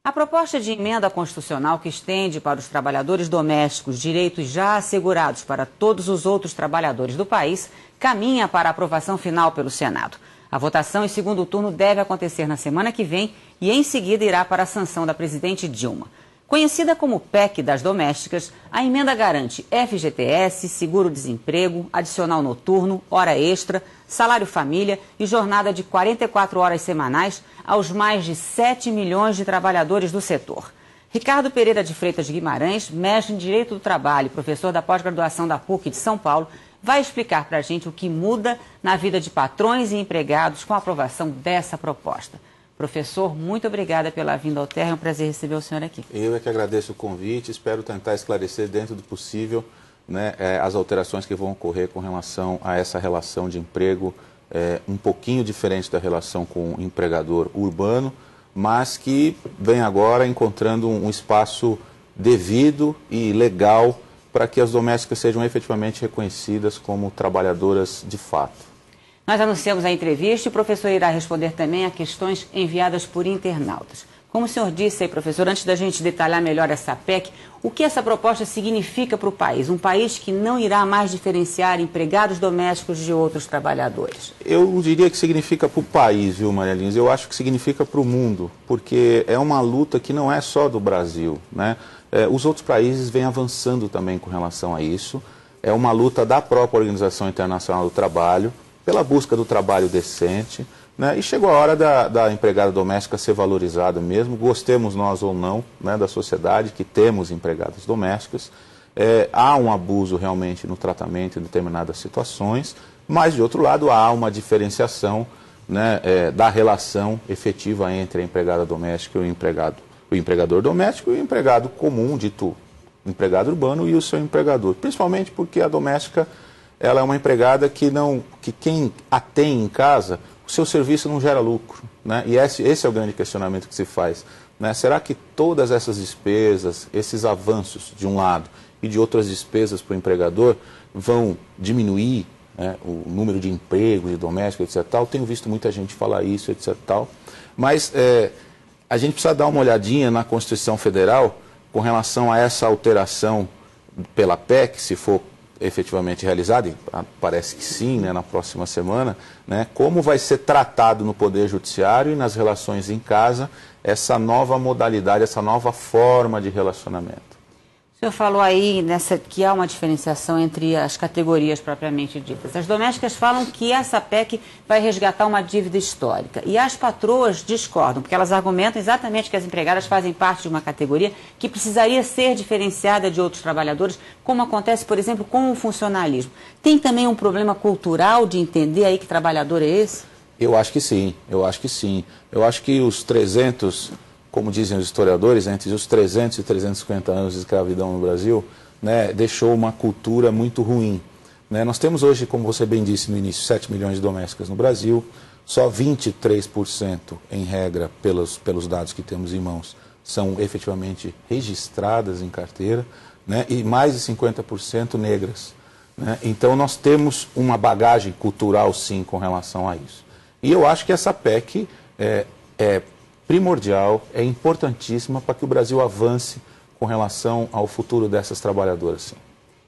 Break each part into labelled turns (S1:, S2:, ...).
S1: A proposta de emenda constitucional que estende para os trabalhadores domésticos direitos já assegurados para todos os outros trabalhadores do país caminha para a aprovação final pelo Senado. A votação em segundo turno deve acontecer na semana que vem e em seguida irá para a sanção da presidente Dilma. Conhecida como PEC das domésticas, a emenda garante FGTS, seguro-desemprego, adicional noturno, hora extra, salário família e jornada de 44 horas semanais aos mais de 7 milhões de trabalhadores do setor. Ricardo Pereira de Freitas Guimarães, mestre em Direito do Trabalho e professor da pós-graduação da PUC de São Paulo, vai explicar para a gente o que muda na vida de patrões e empregados com a aprovação dessa proposta. Professor, muito obrigada pela vinda ao Terra, é um prazer receber o senhor aqui.
S2: Eu é que agradeço o convite, espero tentar esclarecer dentro do possível, né, as alterações que vão ocorrer com relação a essa relação de emprego um pouquinho diferente da relação com o empregador urbano, mas que vem agora encontrando um espaço devido e legal para que as domésticas sejam efetivamente reconhecidas como trabalhadoras de fato.
S1: Nós anunciamos a entrevista e o professor irá responder também a questões enviadas por internautas. Como o senhor disse aí, professor, antes da gente detalhar melhor essa PEC, o que essa proposta significa para o país? Um país que não irá mais diferenciar empregados domésticos de outros trabalhadores.
S2: Eu diria que significa para o país, viu, Maria Lins? Eu acho que significa para o mundo, porque é uma luta que não é só do Brasil, né? Os outros países vêm avançando também com relação a isso. É uma luta da própria Organização Internacional do Trabalho, pela busca do trabalho decente, né? E chegou a hora da empregada doméstica ser valorizada mesmo, gostemos nós ou não, né, da sociedade que temos empregadas domésticas. Há um abuso realmente no tratamento em determinadas situações, mas de outro lado há uma diferenciação, né, da relação efetiva entre a empregada doméstica e o empregador doméstico e o empregado comum, dito empregado urbano, e o seu empregador, principalmente porque a doméstica ela é uma empregada que quem a tem em casa, o seu serviço não gera lucro, né? E esse é o grande questionamento que se faz, né? Será que todas essas despesas, esses avanços de um lado e de outras despesas para o empregador vão diminuir, né, o número de empregos de domésticos, etc. tal? Tenho visto muita gente falar isso, etc. tal. Mas a gente precisa dar uma olhadinha na Constituição Federal com relação a essa alteração pela PEC, se for efetivamente realizada, e parece que sim, né, na próxima semana, né, como vai ser tratado no Poder Judiciário e nas relações em casa essa nova modalidade, essa nova forma de relacionamento.
S1: O senhor falou aí que há uma diferenciação entre as categorias propriamente ditas. As domésticas falam que essa PEC vai resgatar uma dívida histórica. E as patroas discordam, porque elas argumentam exatamente que as empregadas fazem parte de uma categoria que precisaria ser diferenciada de outros trabalhadores, como acontece, por exemplo, com o funcionalismo. Tem também um problema cultural de entender aí que trabalhador é esse?
S2: Eu acho que sim, eu acho que sim. Eu acho que os 300... como dizem os historiadores, entre os 300 e 350 anos de escravidão no Brasil, né, deixou uma cultura muito ruim, né? Nós temos hoje, como você bem disse no início, 7 milhões de domésticas no Brasil, só 23%, em regra, pelos dados que temos em mãos, são efetivamente registradas em carteira, né, e mais de 50% negras, né? Então nós temos uma bagagem cultural, sim, com relação a isso. E eu acho que essa PEC é primordial, é importantíssima para que o Brasil avance com relação ao futuro dessas trabalhadoras. Sim.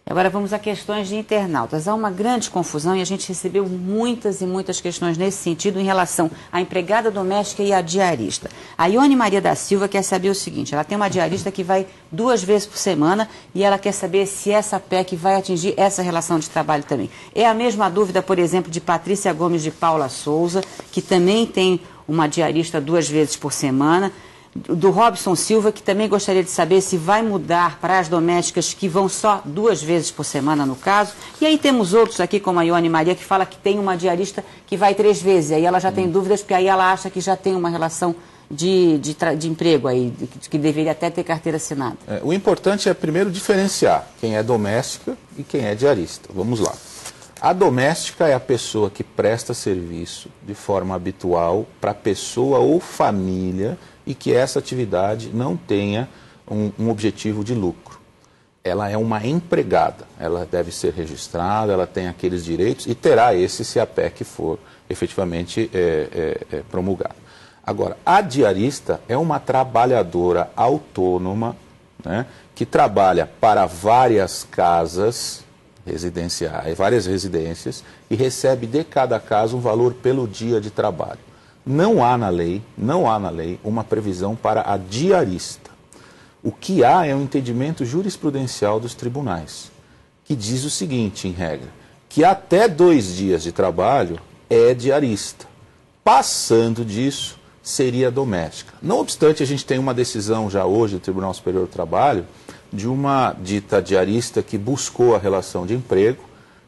S1: Agora vamos a questões de internautas. Há uma grande confusão e a gente recebeu muitas e muitas questões nesse sentido em relação à empregada doméstica e à diarista. A Ione Maria da Silva quer saber o seguinte, ela tem uma diarista que vai 2 vezes por semana e ela quer saber se essa PEC vai atingir essa relação de trabalho também. É a mesma dúvida, por exemplo, de Patrícia Gomes de Paula Souza, que também tem uma diarista 2 vezes por semana, do Robson Silva, que também gostaria de saber se vai mudar para as domésticas que vão só 2 vezes por semana, no caso. E aí temos outros aqui, como a Ione Maria, que fala que tem uma diarista que vai 3 vezes. Aí ela já tem dúvidas, porque aí ela acha que já tem uma relação de emprego aí, que deveria até ter carteira assinada.
S2: O importante é primeiro diferenciar quem é doméstica e quem é diarista. Vamos lá. A doméstica é a pessoa que presta serviço de forma habitual para pessoa ou família e que essa atividade não tenha um objetivo de lucro. Ela é uma empregada, ela deve ser registrada, ela tem aqueles direitos e terá esse se a PEC for efetivamente promulgada. Agora, a diarista é uma trabalhadora autônoma, né, que trabalha para várias casas residenciais, várias residências, e recebe de cada casa um valor pelo dia de trabalho. Não há na lei uma previsão para a diarista. O que há é um entendimento jurisprudencial dos tribunais, que diz o seguinte, em regra, que até 2 dias de trabalho é diarista. Passando disso, seria doméstica. Não obstante, a gente tem uma decisão já hoje do Tribunal Superior do Trabalho de uma dita diarista que buscou a relação de emprego,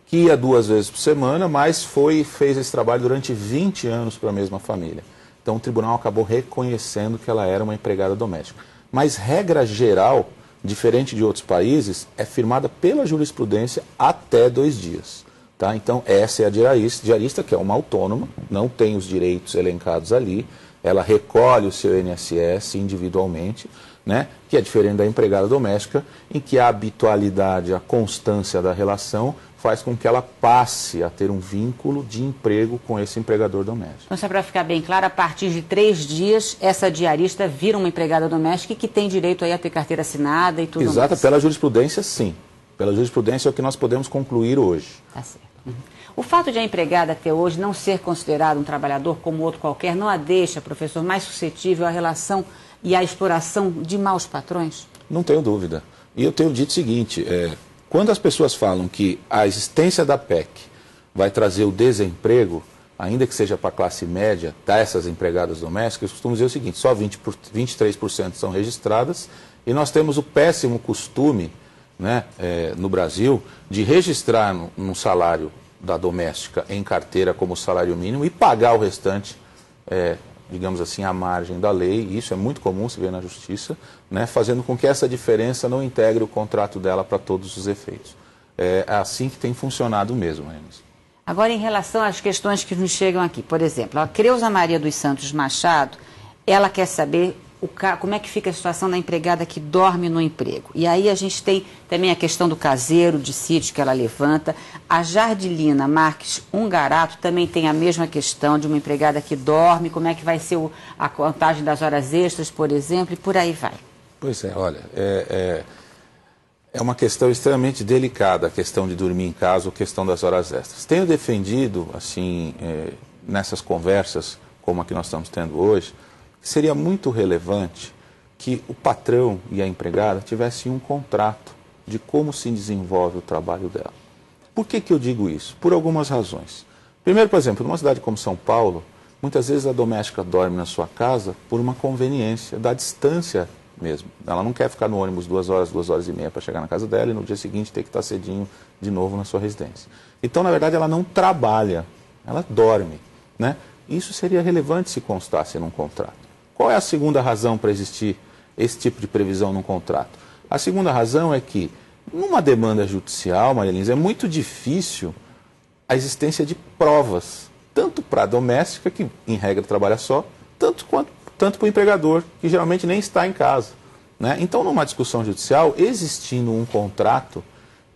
S2: que ia 2 vezes por semana, mas fez esse trabalho durante 20 anos para a mesma família. Então o tribunal acabou reconhecendo que ela era uma empregada doméstica. Mas regra geral, diferente de outros países, é firmada pela jurisprudência até 2 dias. Tá? Então essa é a diarista, que é uma autônoma, não tem os direitos elencados ali, ela recolhe o seu INSS individualmente, né, que é diferente da empregada doméstica, em que a habitualidade, a constância da relação faz com que ela passe a ter um vínculo de emprego com esse empregador doméstico.
S1: Então, só para ficar bem claro, a partir de 3 dias, essa diarista vira uma empregada doméstica e que tem direito aí a ter carteira assinada e tudo mais.
S2: Exato, pela jurisprudência, sim. Pela jurisprudência é o que nós podemos concluir hoje.
S1: Tá certo. Uhum. O fato de a empregada até hoje não ser considerada um trabalhador como outro qualquer não a deixa, professor, mais suscetível à relação e à exploração de maus patrões?
S2: Não tenho dúvida. E eu tenho dito o seguinte, quando as pessoas falam que a existência da PEC vai trazer o desemprego, ainda que seja para a classe média, dessas empregadas domésticas, eu costumo dizer o seguinte, só 23% são registradas e nós temos o péssimo costume, né, no Brasil, de registrar no salário da doméstica em carteira como salário mínimo e pagar o restante, digamos assim, à margem da lei. Isso é muito comum se ver na justiça, né, fazendo com que essa diferença não integre o contrato dela para todos os efeitos. É assim que tem funcionado mesmo, Enes.
S1: Agora, em relação às questões que nos chegam aqui, por exemplo, a Creuza Maria dos Santos Machado, ela quer saber como é que fica a situação da empregada que dorme no emprego. E aí a gente tem também a questão do caseiro de sítio que ela levanta. A Jardilina Marques Ungarato também tem a mesma questão de uma empregada que dorme, como é que vai ser a contagem das horas extras, por exemplo, e por aí vai.
S2: Pois é, olha, é uma questão extremamente delicada, a questão de dormir em casa ou a questão das horas extras. Tenho defendido, assim, nessas conversas como a que nós estamos tendo hoje, que seria muito relevante que o patrão e a empregada tivessem um contrato de como se desenvolve o trabalho dela. Por que eu digo isso? Por algumas razões. Primeiro, por exemplo, numa cidade como São Paulo, muitas vezes a doméstica dorme na sua casa por uma conveniência da distância mesmo. Ela não quer ficar no ônibus 2 horas, 2 horas e meia para chegar na casa dela e no dia seguinte ter que estar cedinho de novo na sua residência. Então, na verdade, ela não trabalha, ela dorme, né? Isso seria relevante se constasse num contrato. Qual é a segunda razão para existir esse tipo de previsão num contrato? A segunda razão é que, numa demanda judicial, Maria Lins, é muito difícil a existência de provas, tanto para a doméstica, que em regra trabalha só, tanto para o empregador, que geralmente nem está em casa, né? Então, numa discussão judicial, existindo um contrato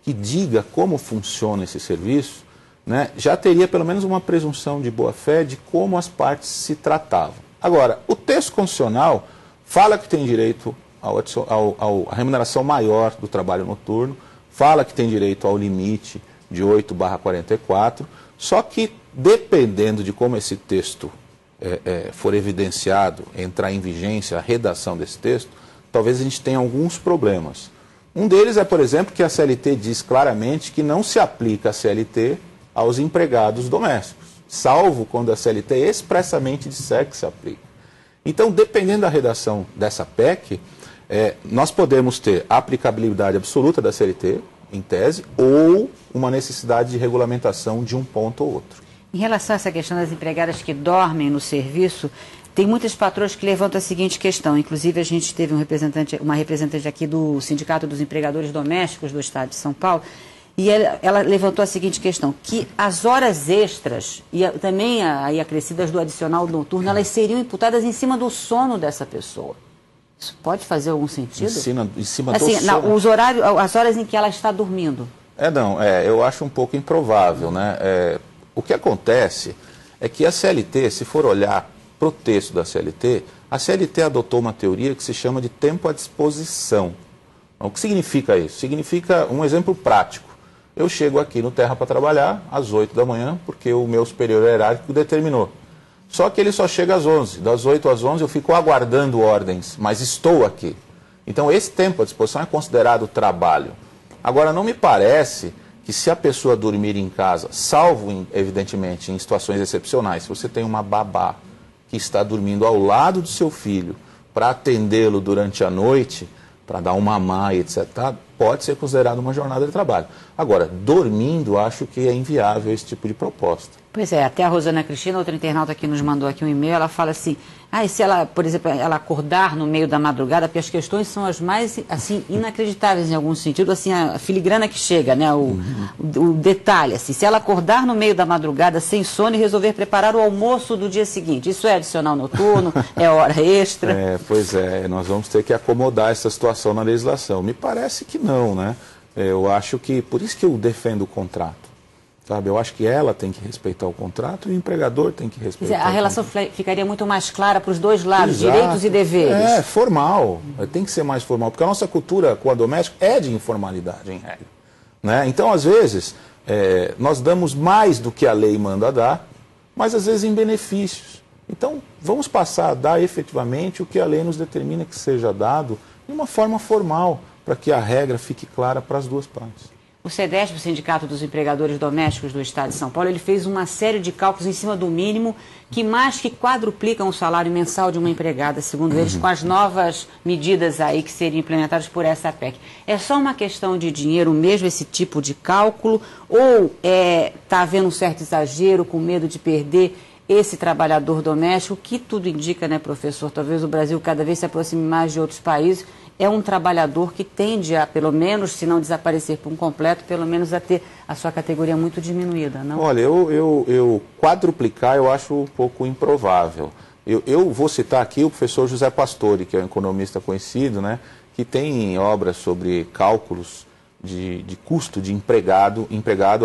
S2: que diga como funciona esse serviço, né, já teria pelo menos uma presunção de boa-fé de como as partes se tratavam. Agora, o texto constitucional fala que tem direito à remuneração maior do trabalho noturno, fala que tem direito ao limite de 8/44, só que dependendo de como esse texto for evidenciado, entrar em vigência a redação desse texto, talvez a gente tenha alguns problemas. Um deles é, por exemplo, que a CLT diz claramente que não se aplica a CLT aos empregados domésticos, salvo quando a CLT expressamente disser que se aplica. Então, dependendo da redação dessa PEC, nós podemos ter a aplicabilidade absoluta da CLT, em tese, ou uma necessidade de regulamentação de um ponto ou outro.
S1: Em relação a essa questão das empregadas que dormem no serviço, tem muitas patroas que levantam a seguinte questão. Inclusive, a gente teve uma representante aqui do Sindicato dos Empregadores Domésticos do Estado de São Paulo, e ela levantou a seguinte questão, que as horas extras e também aí acrescidas do adicional noturno, elas seriam imputadas em cima do sono dessa pessoa. Isso pode fazer algum sentido?
S2: Em cima
S1: assim,
S2: do sono?
S1: Os horários, as horas em que ela está dormindo.
S2: Eu acho um pouco improvável, né? O que acontece é que a CLT, se for olhar para o texto da CLT, a CLT adotou uma teoria que se chama de tempo à disposição. O que significa isso? Significa um exemplo prático. Eu chego aqui no Terra para trabalhar às 8 da manhã, porque o meu superior hierárquico determinou. Só que ele só chega às 11. Das 8 às 11 eu fico aguardando ordens, mas estou aqui. Então esse tempo à disposição é considerado trabalho. Agora, não me parece que se a pessoa dormir em casa, salvo, evidentemente, em situações excepcionais, se você tem uma babá que está dormindo ao lado do seu filho para atendê-lo durante a noite, para dar uma mamá e etc., pode ser considerado uma jornada de trabalho. Agora, dormindo, acho que é inviável esse tipo de proposta.
S1: Pois é, até a Rosana Cristina, outra internauta que nos mandou aqui um e-mail, ela fala assim, e se ela, por exemplo, ela acordar no meio da madrugada, porque as questões são as mais, assim, inacreditáveis em algum sentido, assim, a filigrana que chega, né, o detalhe, assim, se ela acordar no meio da madrugada sem sono e resolver preparar o almoço do dia seguinte, isso é adicional noturno, é hora extra?
S2: Pois é, nós vamos ter que acomodar essa situação na legislação. Me parece que não, né? Eu acho que, por isso que eu defendo o contrato. Sabe, eu acho que ela tem que respeitar o contrato e o empregador tem que respeitar.
S1: A relação ficaria muito mais clara para os dois lados,
S2: Exato.
S1: Direitos e deveres.
S2: Formal. Tem que ser mais formal, porque a nossa cultura com a doméstica é de informalidade, em regra. Né? Então, às vezes, nós damos mais do que a lei manda dar, mas às vezes em benefícios. Então, vamos passar a dar efetivamente o que a lei nos determina que seja dado de uma forma formal, para que a regra fique clara para as duas partes.
S1: O SEDESP, o Sindicato dos Empregadores Domésticos do Estado de São Paulo, ele fez uma série de cálculos em cima do mínimo que mais que quadruplicam o salário mensal de uma empregada, segundo eles, com as novas medidas aí que seriam implementadas por essa PEC. É só uma questão de dinheiro mesmo, esse tipo de cálculo, ou está havendo um certo exagero, com medo de perder esse trabalhador doméstico, que tudo indica, né, professor? Talvez o Brasil cada vez se aproxime mais de outros países. É um trabalhador que tende a, pelo menos, se não desaparecer por um completo, pelo menos a ter a sua categoria muito diminuída, não?
S2: Olha, eu quadruplicar eu acho um pouco improvável. Eu vou citar aqui o professor José Pastore, que é um economista conhecido, né, que tem obras sobre cálculos de custo de empregado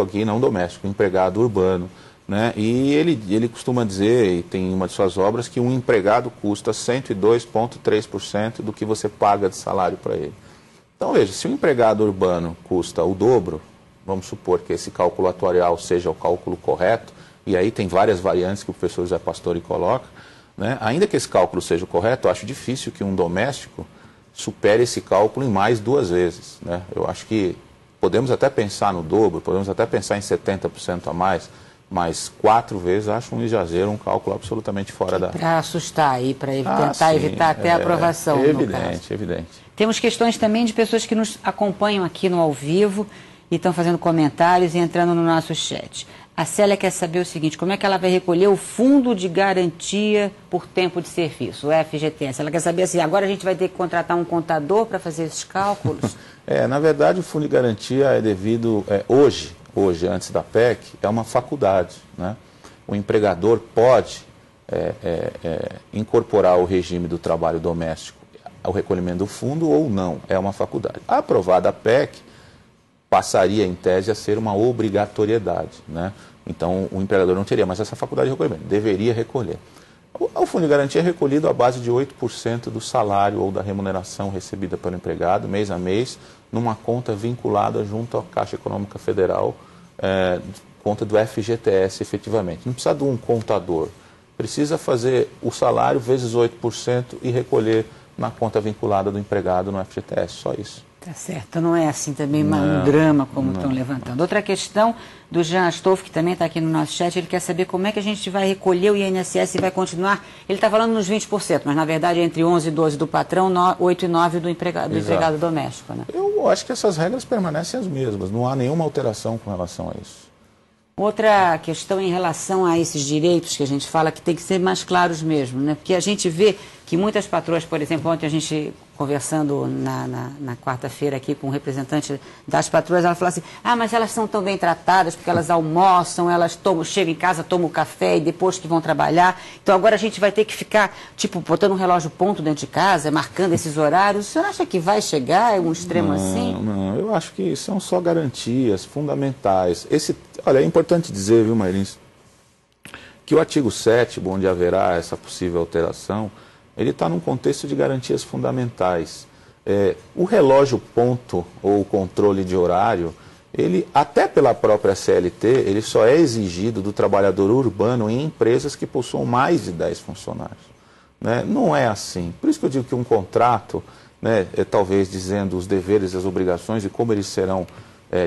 S2: aqui não doméstico, empregado urbano. Né? E ele costuma dizer, e tem uma de suas obras, que um empregado custa 102,3% do que você paga de salário para ele. Então, veja, se um empregado urbano custa o dobro, vamos supor que esse cálculo atuarial seja o cálculo correto, e aí tem várias variantes que o professor José Pastore coloca, né? Ainda que esse cálculo seja o correto, eu acho difícil que um doméstico supere esse cálculo em mais 2 vezes. Né? Eu acho que podemos até pensar no dobro, podemos até pensar em 70% a mais, mas 4 vezes acho um exagero, um cálculo absolutamente fora da...
S1: Para assustar e para tentar evitar até a aprovação.
S2: Evidente, evidente.
S1: Temos questões também de pessoas que nos acompanham aqui no ao vivo e estão fazendo comentários e entrando no nosso chat. A Célia quer saber o seguinte, como é que ela vai recolher o Fundo de Garantia por Tempo de Serviço, o FGTS? Ela quer saber assim, agora a gente vai ter que contratar um contador para fazer esses cálculos?
S2: Na verdade, o Fundo de Garantia é devido, hoje, antes da PEC, é uma faculdade. Né? O empregador pode incorporar o regime do trabalho doméstico ao recolhimento do fundo ou não, é uma faculdade. Aprovada a PEC, passaria em tese a ser uma obrigatoriedade. Né? Então o empregador não teria mais essa faculdade de recolhimento, deveria recolher. O Fundo de Garantia é recolhido à base de 8% do salário ou da remuneração recebida pelo empregado, mês a mês, numa conta vinculada junto à Caixa Econômica Federal, conta do FGTS efetivamente. Não precisa de um contador, precisa fazer o salário vezes 8% e recolher na conta vinculada do empregado no FGTS, só isso.
S1: Tá certo, não é assim também um drama como estão levantando. Outra questão do Jean Astolfo, que também está aqui no nosso chat, ele quer saber como é que a gente vai recolher o INSS e vai continuar. Ele está falando nos 20%, mas na verdade é entre 11 e 12 do patrão, 8 e 9 do empregado doméstico. Né?
S2: Eu acho que essas regras permanecem as mesmas, não há nenhuma alteração com relação a isso.
S1: Outra questão em relação a esses direitos que a gente fala que tem que ser mais claros mesmo, né? Porque a gente vê que muitas patroas, por exemplo, ontem a gente conversando na quarta-feira aqui com um representante das patroas, ela falou assim, mas elas são tão bem tratadas porque elas almoçam, elas chegam em casa, tomam café e depois que vão trabalhar. Então agora a gente vai ter que ficar, tipo, botando um relógio ponto dentro de casa, marcando esses horários. O senhor acha que vai chegar a um extremo assim?
S2: Não, eu acho que são só garantias fundamentais. Olha, é importante dizer, viu, Mayrins, que o artigo 7º, onde haverá essa possível alteração, ele está num contexto de garantias fundamentais. O relógio ponto ou o controle de horário, ele, até pela própria CLT, ele só é exigido do trabalhador urbano em empresas que possuam mais de 10 funcionários. Né? Não é assim. Por isso que eu digo que um contrato, né, talvez dizendo os deveres e as obrigações e como eles serão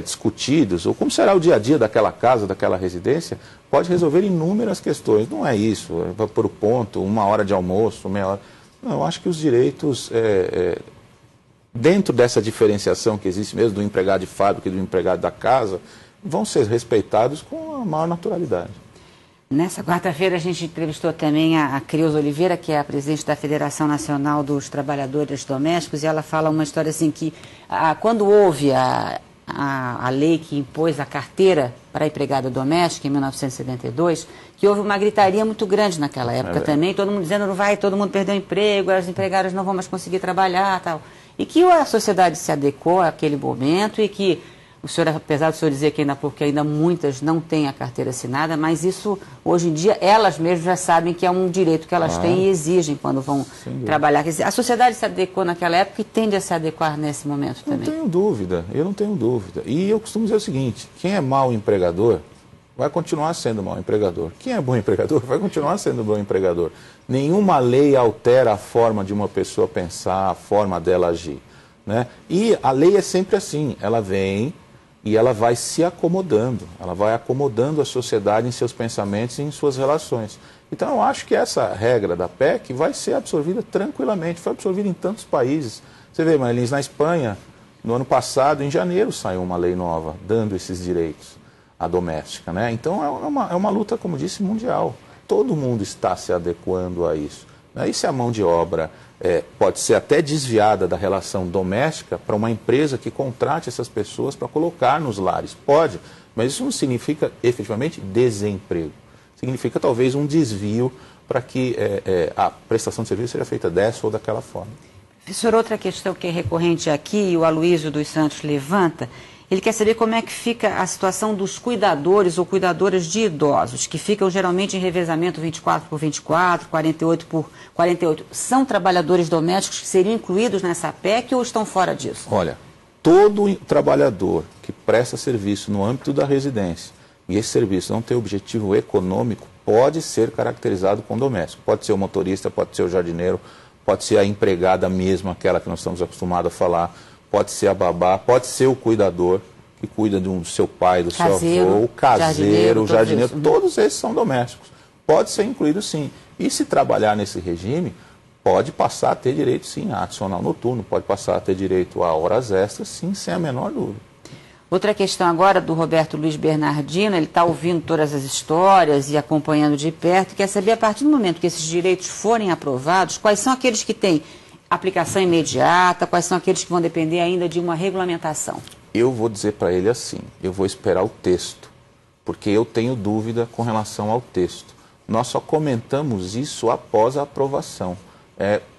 S2: discutidos, ou como será o dia a dia daquela casa, daquela residência, pode resolver inúmeras questões. Não é isso, vai por ponto, 1 hora de almoço, meia hora. Não, eu acho que os direitos, dentro dessa diferenciação que existe mesmo do empregado de fábrica e do empregado da casa, vão ser respeitados com a maior naturalidade.
S1: Nessa quarta-feira a gente entrevistou também a Creuza Oliveira, que é a presidente da Federação Nacional dos Trabalhadores Domésticos, e ela fala uma história assim que quando houve a lei que impôs a carteira para a empregada doméstica em 1972, que houve uma gritaria muito grande naquela época também, todo mundo dizendo não vai, todo mundo perdeu o emprego, as empregadas não vão mais conseguir trabalhar, tal. E que a sociedade se adequou àquele momento e que o senhor, apesar do senhor dizer que ainda muitas não têm a carteira assinada, mas isso, hoje em dia, elas mesmas já sabem que é um direito que elas têm e exigem quando vão trabalhar. Quer dizer, a sociedade se adequou naquela época e tende a se adequar nesse momento também.
S2: Não tenho dúvida, eu não tenho dúvida. E eu costumo dizer o seguinte, quem é mau empregador vai continuar sendo mau empregador. Quem é bom empregador vai continuar sendo bom empregador. Nenhuma lei altera a forma de uma pessoa pensar, a forma dela agir. Né? E a lei é sempre assim, ela vem e ela vai se acomodando, ela vai acomodando a sociedade em seus pensamentos e em suas relações. Então eu acho que essa regra da PEC vai ser absorvida tranquilamente, foi absorvida em tantos países. Você vê, Marilins, na Espanha, no ano passado, em janeiro, saiu uma lei nova, dando esses direitos à doméstica. Né? Então é uma luta, como disse, mundial. Todo mundo está se adequando a isso. Né? E se a mão de obra pode ser até desviada da relação doméstica para uma empresa que contrate essas pessoas para colocar nos lares. Pode, mas isso não significa efetivamente desemprego. Significa talvez um desvio para que a prestação de serviço seja feita dessa ou daquela forma.
S1: Professor, outra questão que é recorrente aqui, e o Aloysio dos Santos levanta, ele quer saber como é que fica a situação dos cuidadores ou cuidadoras de idosos, que ficam geralmente em revezamento 24 por 24, 48 por 48. São trabalhadores domésticos que seriam incluídos nessa PEC ou estão fora disso?
S2: Olha, todo trabalhador que presta serviço no âmbito da residência e esse serviço não tem objetivo econômico, pode ser caracterizado como doméstico. Pode ser o motorista, pode ser o jardineiro, pode ser a empregada mesmo, aquela que nós estamos acostumados a falar, pode ser a babá, pode ser o cuidador, que cuida do seu pai, do seu avô, o caseiro, o jardineiro, todos esses são domésticos. Pode ser incluído sim. E se trabalhar nesse regime, pode passar a ter direito sim a adicional noturno, pode passar a ter direito a horas extras, sim, sem a menor dúvida.
S1: Outra questão agora do Roberto Luiz Bernardino, ele está ouvindo todas as histórias e acompanhando de perto, quer saber a partir do momento que esses direitos forem aprovados, quais são aqueles que têm aplicação imediata, quais são aqueles que vão depender ainda de uma regulamentação?
S2: Eu vou dizer para ele assim, eu vou esperar o texto, porque eu tenho dúvida com relação ao texto. Nós só comentamos isso após a aprovação,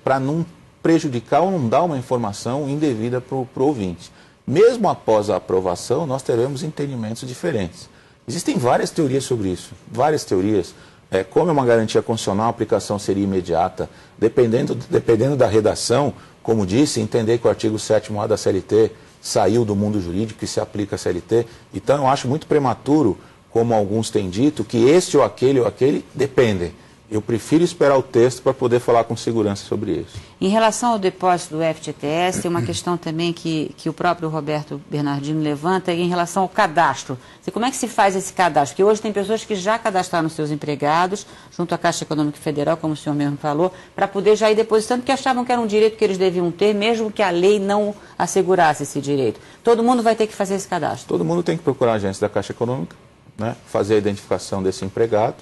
S2: para não prejudicar ou não dar uma informação indevida para o ouvinte. Mesmo após a aprovação, nós teremos entendimentos diferentes. Existem várias teorias sobre isso, várias teorias. Como é uma garantia constitucional, a aplicação seria imediata, dependendo da redação, como disse, entender que o artigo 7º-A da CLT saiu do mundo jurídico e se aplica a CLT. Então eu acho muito prematuro, como alguns têm dito, que este ou aquele dependem. Eu prefiro esperar o texto para poder falar com segurança sobre isso.
S1: Em relação ao depósito do FGTS, tem uma questão também que o próprio Roberto Bernardino levanta em relação ao cadastro. Como é que se faz esse cadastro? Porque hoje tem pessoas que já cadastraram seus empregados junto à Caixa Econômica Federal, como o senhor mesmo falou, para poder já ir depositando, porque achavam que era um direito que eles deviam ter, mesmo que a lei não assegurasse esse direito. Todo mundo vai ter que fazer esse cadastro?
S2: Todo mundo tem que procurar a agência da Caixa Econômica, né, fazer a identificação desse empregado,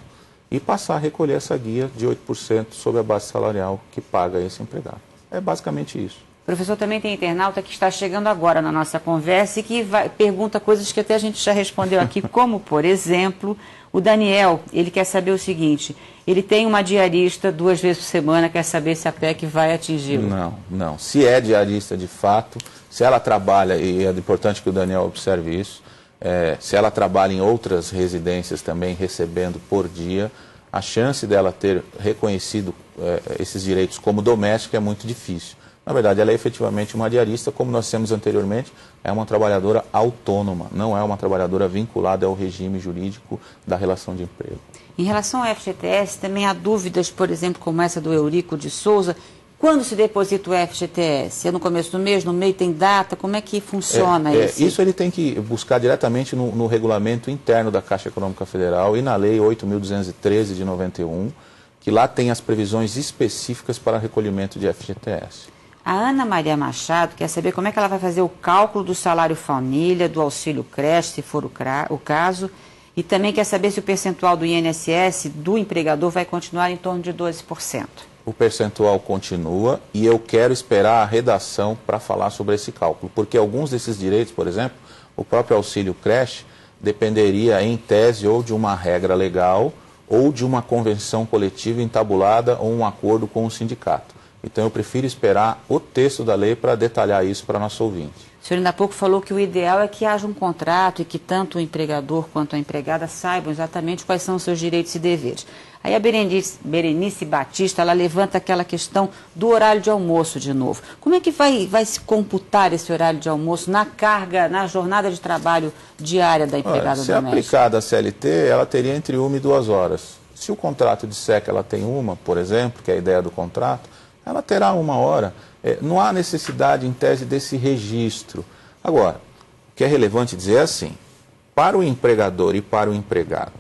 S2: e passar a recolher essa guia de 8% sobre a base salarial que paga esse empregado. É basicamente isso.
S1: Professor, também tem internauta que está chegando agora na nossa conversa e que pergunta coisas que até a gente já respondeu aqui, como, por exemplo, o Daniel, ele quer saber o seguinte, ele tem uma diarista 2 vezes por semana, quer saber se a PEC vai atingi-lo.
S2: Não. Se é diarista de fato, se ela trabalha, e é importante que o Daniel observe isso, se ela trabalha em outras residências também recebendo por dia, a chance dela ter reconhecido esses direitos como doméstica é muito difícil. Na verdade, ela é efetivamente uma diarista, como nós dissemos anteriormente, é uma trabalhadora autônoma, não é uma trabalhadora vinculada ao regime jurídico da relação de emprego.
S1: Em relação ao FGTS, também há dúvidas, por exemplo, como essa do Eurico de Souza. Quando se deposita o FGTS? É no começo do mês, no meio tem data? Como é que funciona isso?
S2: Isso ele tem que buscar diretamente no regulamento interno da Caixa Econômica Federal e na Lei 8.213 de 91, que lá tem as previsões específicas para recolhimento de FGTS.
S1: A Ana Maria Machado quer saber como é que ela vai fazer o cálculo do salário família, do auxílio creche, se for o caso, e também quer saber se o percentual do INSS do empregador vai continuar em torno de 12%.
S2: O percentual continua e eu quero esperar a redação para falar sobre esse cálculo, porque alguns desses direitos, por exemplo, o próprio auxílio creche, dependeria em tese ou de uma regra legal ou de uma convenção coletiva entabulada ou um acordo com o sindicato. Então eu prefiro esperar o texto da lei para detalhar isso para nosso ouvinte.
S1: O senhor ainda há pouco falou que o ideal é que haja um contrato e que tanto o empregador quanto a empregada saibam exatamente quais são os seus direitos e deveres. Aí a Berenice Batista, ela levanta aquela questão do horário de almoço de novo. Como é que vai se computar esse horário de almoço na carga, na jornada de trabalho diária da empregada doméstica?
S2: Se aplicada a CLT, ela teria entre 1 e 2 horas. Se o contrato disser que ela tem uma, por exemplo, que é a ideia do contrato, ela terá 1 hora. Não há necessidade, em tese, desse registro. Agora, o que é relevante dizer é assim, para o empregador e para o empregado,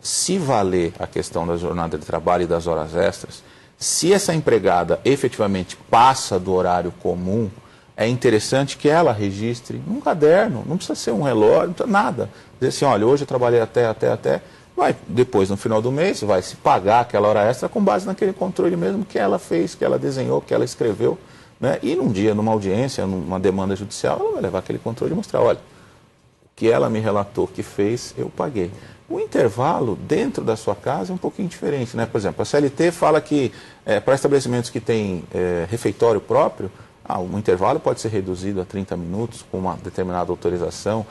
S2: se valer a questão da jornada de trabalho e das horas extras, se essa empregada efetivamente passa do horário comum, é interessante que ela registre num caderno, não precisa ser um relógio, não precisa nada. Dizer assim, olha, hoje eu trabalhei até, vai, depois no final do mês vai se pagar aquela hora extra com base naquele controle mesmo que ela fez, que ela desenhou, que ela escreveu, né? E num dia, numa audiência, numa demanda judicial, ela vai levar aquele controle e mostrar, olha, o que ela me relatou que fez, eu paguei. O intervalo dentro da sua casa é um pouquinho diferente, né? Por exemplo, a CLT fala que para estabelecimentos que têm refeitório próprio, o intervalo pode ser reduzido a 30 minutos com uma determinada autorização.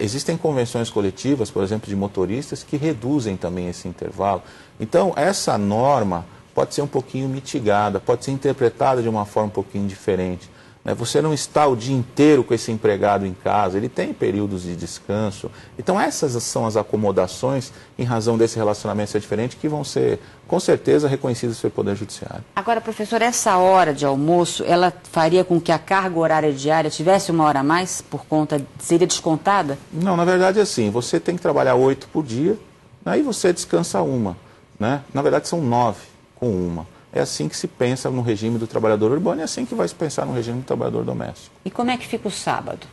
S2: Existem convenções coletivas, por exemplo, de motoristas que reduzem também esse intervalo. Então, essa norma pode ser um pouquinho mitigada, pode ser interpretada de uma forma um pouquinho diferente. Você não está o dia inteiro com esse empregado em casa, ele tem períodos de descanso. Então essas são as acomodações, em razão desse relacionamento ser diferente, que vão ser, com certeza, reconhecidas pelo Poder Judiciário.
S1: Agora, professor, essa hora de almoço, ela faria com que a carga horária diária tivesse 1 hora a mais, por conta, seria descontada?
S2: Não, na verdade é assim, você tem que trabalhar 8 por dia, aí você descansa 1, né? Na verdade são 9 com 1. É assim que se pensa no regime do trabalhador urbano e é assim que vai se pensar no regime do trabalhador doméstico.
S1: E como é que fica o sábado?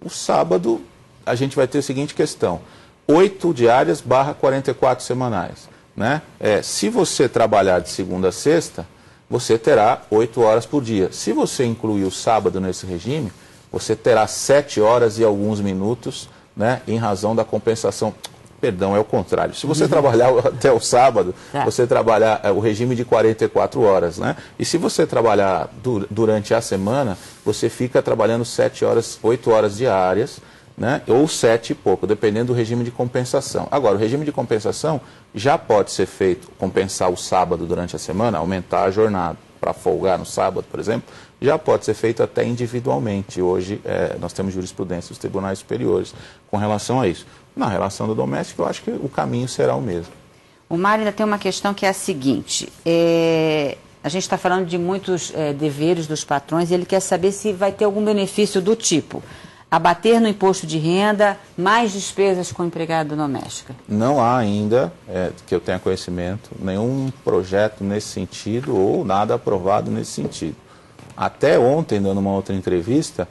S2: O sábado, a gente vai ter a seguinte questão, 8 diárias / 44 semanais. Né? Se você trabalhar de segunda a sexta, você terá 8 horas por dia. Se você incluir o sábado nesse regime, você terá 7 horas e alguns minutos, né, em razão da compensação. Perdão, é o contrário. Se você trabalhar até o sábado, você trabalhar o regime de 44 horas, né? E se você trabalhar durante a semana, você fica trabalhando 7 horas, 8 horas diárias, né? Ou 7 e pouco, dependendo do regime de compensação. Agora, o regime de compensação já pode ser feito, compensar o sábado durante a semana, aumentar a jornada para folgar no sábado, por exemplo, já pode ser feito até individualmente. Hoje, nós temos jurisprudência dos tribunais superiores com relação a isso. Na relação do doméstico, eu acho que o caminho será o mesmo.
S1: O Mário ainda tem uma questão que é a seguinte, a gente está falando de muitos deveres dos patrões e ele quer saber se vai ter algum benefício do tipo abater no imposto de renda, mais despesas com empregada doméstica.
S2: Não há ainda, que eu tenha conhecimento, nenhum projeto nesse sentido ou nada aprovado nesse sentido. Até ontem, dando uma outra entrevista,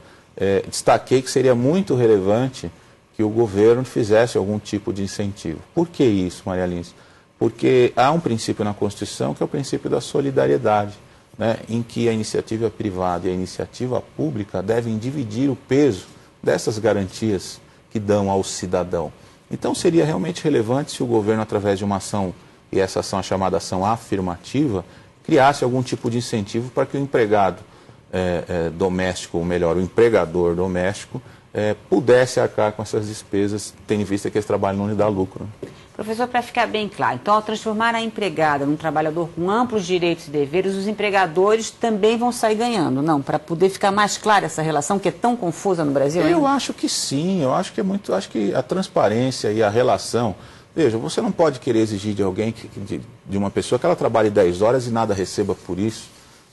S2: destaquei que seria muito relevante que o governo fizesse algum tipo de incentivo. Por que isso, Maria Lins? Porque há um princípio na Constituição que é o princípio da solidariedade, né, em que a iniciativa privada e a iniciativa pública devem dividir o peso dessas garantias que dão ao cidadão. Então seria realmente relevante se o governo, através de uma ação, e essa ação é chamada ação afirmativa, criasse algum tipo de incentivo para que o empregado doméstico, ou melhor, o empregador doméstico, pudesse arcar com essas despesas, tendo em vista que esse trabalho não lhe dá lucro.
S1: Professor, para ficar bem claro, então, ao transformar a empregada num trabalhador com amplos direitos e deveres, os empregadores também vão sair ganhando, não? Para poder ficar mais clara essa relação que é tão confusa no Brasil ainda?
S2: Eu acho que sim, eu acho que acho que a transparência e a relação... Veja, você não pode querer exigir de alguém, de uma pessoa, que ela trabalhe 10 horas e nada receba por isso,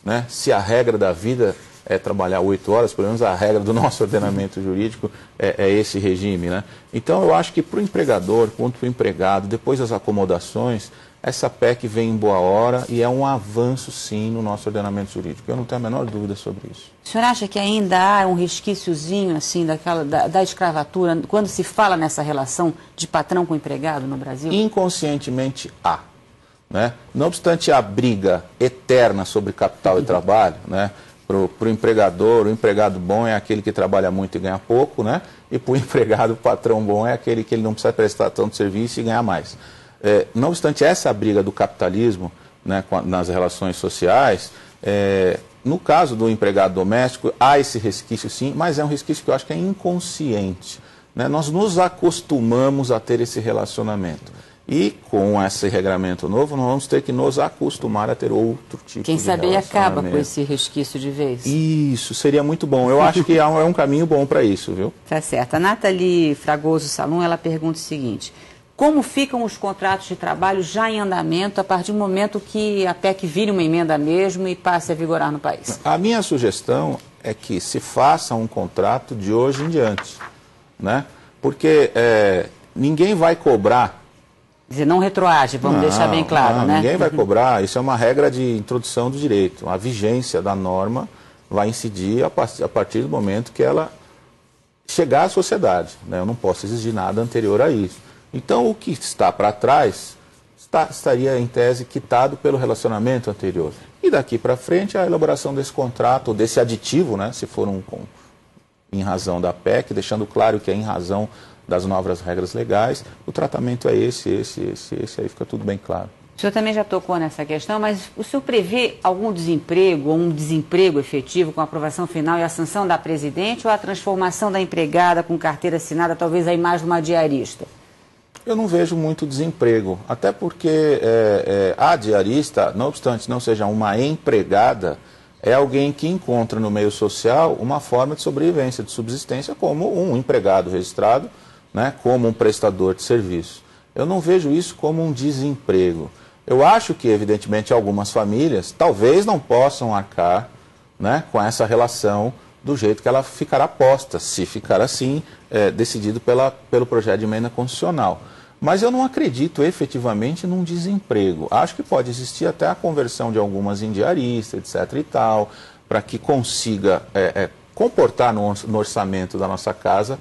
S2: né? Se a regra da vida é trabalhar 8 horas, pelo menos a regra do nosso ordenamento jurídico é esse regime, né? Então eu acho que para o empregador, quanto para o empregado, depois das acomodações, essa PEC vem em boa hora e é um avanço sim no nosso ordenamento jurídico. Eu não tenho a menor dúvida sobre isso.
S1: O senhor acha que ainda há um resquíciozinho assim da escravatura quando se fala nessa relação de patrão com empregado no Brasil?
S2: Inconscientemente há, né? Não obstante a briga eterna sobre capital e trabalho, né? Para o empregador, o empregado bom é aquele que trabalha muito e ganha pouco, né? E para o empregado, o patrão bom é aquele que ele não precisa prestar tanto serviço e ganhar mais. Não obstante essa briga do capitalismo, né, nas relações sociais, no caso do empregado doméstico, há esse resquício sim, mas é um resquício que eu acho que é inconsciente, né? Nós nos acostumamos a ter esse relacionamento. E com esse regramento novo, nós vamos ter que nos acostumar a ter outro tipo de relacionamento.
S1: Quem sabe acaba com esse resquício de vez.
S2: Isso, seria muito bom. Eu acho que é um caminho bom para isso, viu?
S1: Tá certo. A Nathalie Fragoso Salum, ela pergunta o seguinte: como ficam os contratos de trabalho já em andamento a partir do momento que a PEC vire uma emenda mesmo e passe a vigorar no país?
S2: A minha sugestão é que se faça um contrato de hoje em diante, né? Porque ninguém vai cobrar.
S1: Quer dizer, não retroage, vamos deixar bem claro, né?
S2: Ninguém vai cobrar, isso é uma regra de introdução do direito. A vigência da norma vai incidir a partir do momento que ela chegar à sociedade, né? Eu não posso exigir nada anterior a isso. Então, o que está para trás estaria, em tese, quitado pelo relacionamento anterior. E daqui para frente, a elaboração desse contrato, ou desse aditivo, né? Se for em razão da PEC, deixando claro que é em razão das novas regras legais, o tratamento é esse, aí fica tudo bem claro.
S1: O senhor também já tocou nessa questão, mas o senhor prevê algum desemprego ou um desemprego efetivo com a aprovação final e a sanção da presidente ou a transformação da empregada com carteira assinada, talvez aí mais numa diarista?
S2: Eu não vejo muito desemprego, até porque a diarista, não obstante não seja uma empregada, é alguém que encontra no meio social uma forma de sobrevivência, de subsistência, como um empregado registrado, né, como um prestador de serviço. Eu não vejo isso como um desemprego. Eu acho que, evidentemente, algumas famílias talvez não possam arcar, né, com essa relação do jeito que ela ficará posta, se ficar assim, decidido pelo projeto de emenda constitucional. Mas eu não acredito efetivamente num desemprego. Acho que pode existir até a conversão de algumas em diarista, etc. e tal, para que consiga comportar no orçamento da nossa casa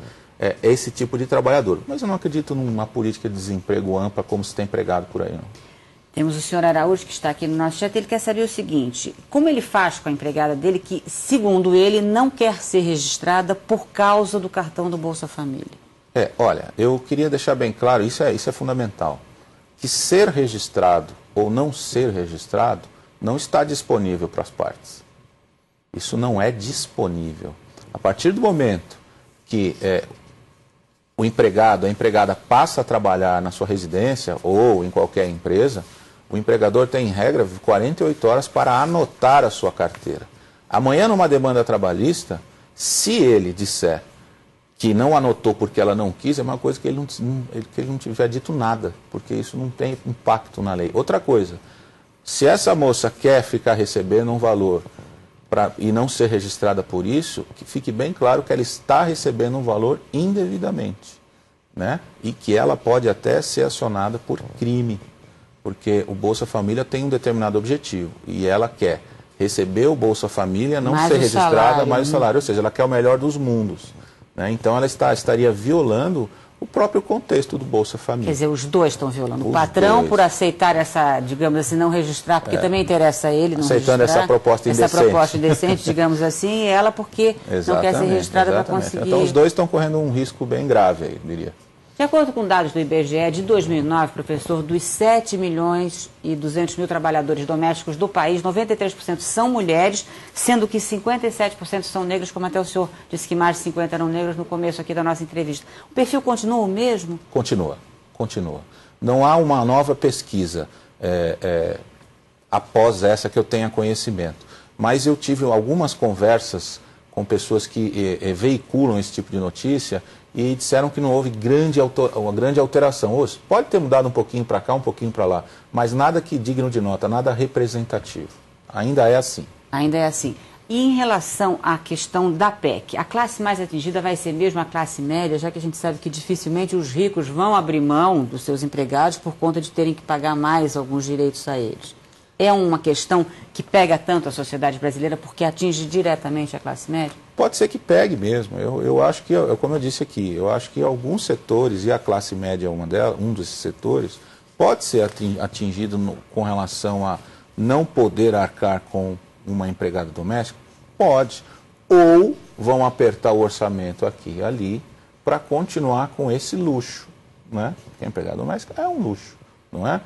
S2: esse tipo de trabalhador. Mas eu não acredito numa política de desemprego ampla como se tem pregado por aí, não.
S1: Temos o senhor Araújo, que está aqui no nosso chat. Ele quer saber o seguinte: como ele faz com a empregada dele que, segundo ele, não quer ser registrada por causa do cartão do Bolsa Família?
S2: Olha, eu queria deixar bem claro, isso é fundamental, que ser registrado ou não ser registrado não está disponível para as partes. Isso não é disponível. A partir do momento que o empregado, a empregada passa a trabalhar na sua residência ou em qualquer empresa, o empregador tem, em regra, 48 horas para anotar a sua carteira. Amanhã, numa demanda trabalhista, se ele disser que não anotou porque ela não quis, é uma coisa que ele não tiver dito nada, porque isso não tem impacto na lei. Outra coisa, se essa moça quer ficar recebendo um valor e não ser registrada por isso, que fique bem claro que ela está recebendo um valor indevidamente, né? E que ela pode até ser acionada por crime, porque o Bolsa Família tem um determinado objetivo e ela quer receber o Bolsa Família, não ser registrada, mais o salário, ou seja, ela quer o melhor dos mundos, né? Então ela estaria violando o próprio contexto do Bolsa Família.
S1: Quer dizer, os dois estão violando. O patrão por aceitar essa, digamos assim, não registrar, porque também interessa a ele não
S2: aceitando
S1: registrar.
S2: Essa proposta indecente.
S1: Essa proposta indecente, digamos assim, e ela porque não quer ser registrada para conseguir...
S2: Então os dois estão correndo um risco bem grave aí, diria.
S1: De acordo com dados do IBGE, de 2009, professor, dos 7 milhões e 200 mil trabalhadores domésticos do país, 93% são mulheres, sendo que 57% são negros, como até o senhor disse que mais de 50 eram negros no começo aqui da nossa entrevista. O perfil continua o mesmo?
S2: Continua. Não há uma nova pesquisa após essa que eu tenha conhecimento. Mas eu tive algumas conversas com pessoas que veiculam esse tipo de notícia e disseram que não houve uma grande alteração. Pode ter mudado um pouquinho para cá, um pouquinho para lá, mas nada que digno de nota, nada representativo. Ainda é assim.
S1: Ainda é assim. E em relação à questão da PEC, a classe mais atingida vai ser mesmo a classe média, já que a gente sabe que dificilmente os ricos vão abrir mão dos seus empregados por conta de terem que pagar mais alguns direitos a eles. É uma questão que pega tanto a sociedade brasileira porque atinge diretamente a classe média?
S2: Pode ser que pegue mesmo. Eu acho que, como eu disse aqui, eu acho que alguns setores, e a classe média é um desses setores, pode ser atingido com relação a não poder arcar com uma empregada doméstica? Pode. Ou vão apertar o orçamento aqui e ali para continuar com esse luxo, né? Porque a empregada doméstica é um luxo, não é?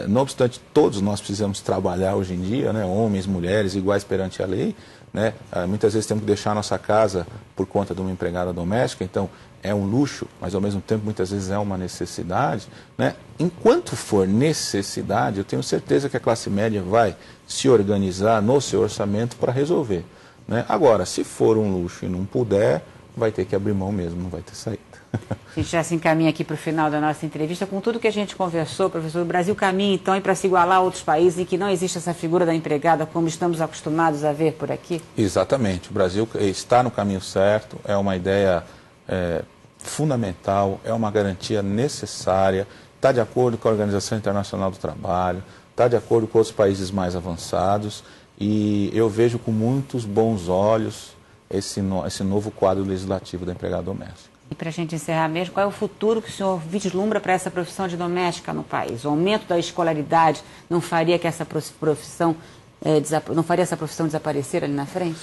S2: Não obstante, todos nós precisamos trabalhar hoje em dia, né? Homens, mulheres, iguais perante a lei, né? Muitas vezes temos que deixar a nossa casa por conta de uma empregada doméstica, então é um luxo, mas ao mesmo tempo muitas vezes é uma necessidade, né? Enquanto for necessidade, eu tenho certeza que a classe média vai se organizar no seu orçamento para resolver, né? Agora, se for um luxo e não puder, vai ter que abrir mão mesmo, não vai ter saída.
S1: A gente já se encaminha aqui para o final da nossa entrevista. Com tudo que a gente conversou, professor, o Brasil caminha então para se igualar a outros países em que não existe essa figura da empregada como estamos acostumados a ver por aqui?
S2: Exatamente. O Brasil está no caminho certo, é uma ideia fundamental, é uma garantia necessária, está de acordo com a Organização Internacional do Trabalho, está de acordo com outros países mais avançados e eu vejo com muitos bons olhos esse novo quadro legislativo da empregada doméstica.
S1: E para a gente encerrar mesmo, qual é o futuro que o senhor vislumbra para essa profissão de doméstica no país? O aumento da escolaridade não faria que essa profissão desaparecer ali na frente?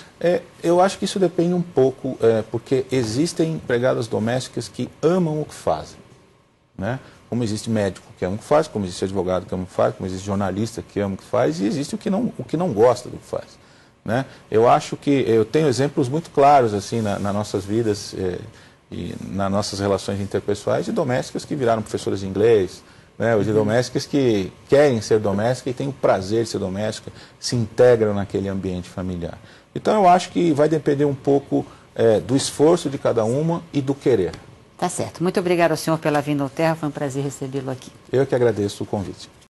S2: Eu acho que isso depende um pouco, porque existem empregadas domésticas que amam o que fazem, né? Como existe médico que ama o que faz, como existe advogado que ama o que faz, como existe jornalista que ama o que faz, e existe o que não gosta do que faz, né? Eu acho que eu tenho exemplos muito claros assim nas nossas vidas e nas nossas relações interpessoais de domésticas que viraram professoras de inglês, né, ou de domésticas que querem ser domésticas e têm o prazer de ser doméstica, se integram naquele ambiente familiar. Então eu acho que vai depender um pouco do esforço de cada uma e do querer.
S1: Tá certo. Muito obrigado ao senhor pela vinda ao Terra, foi um prazer recebê-lo aqui.
S2: Eu que agradeço o convite.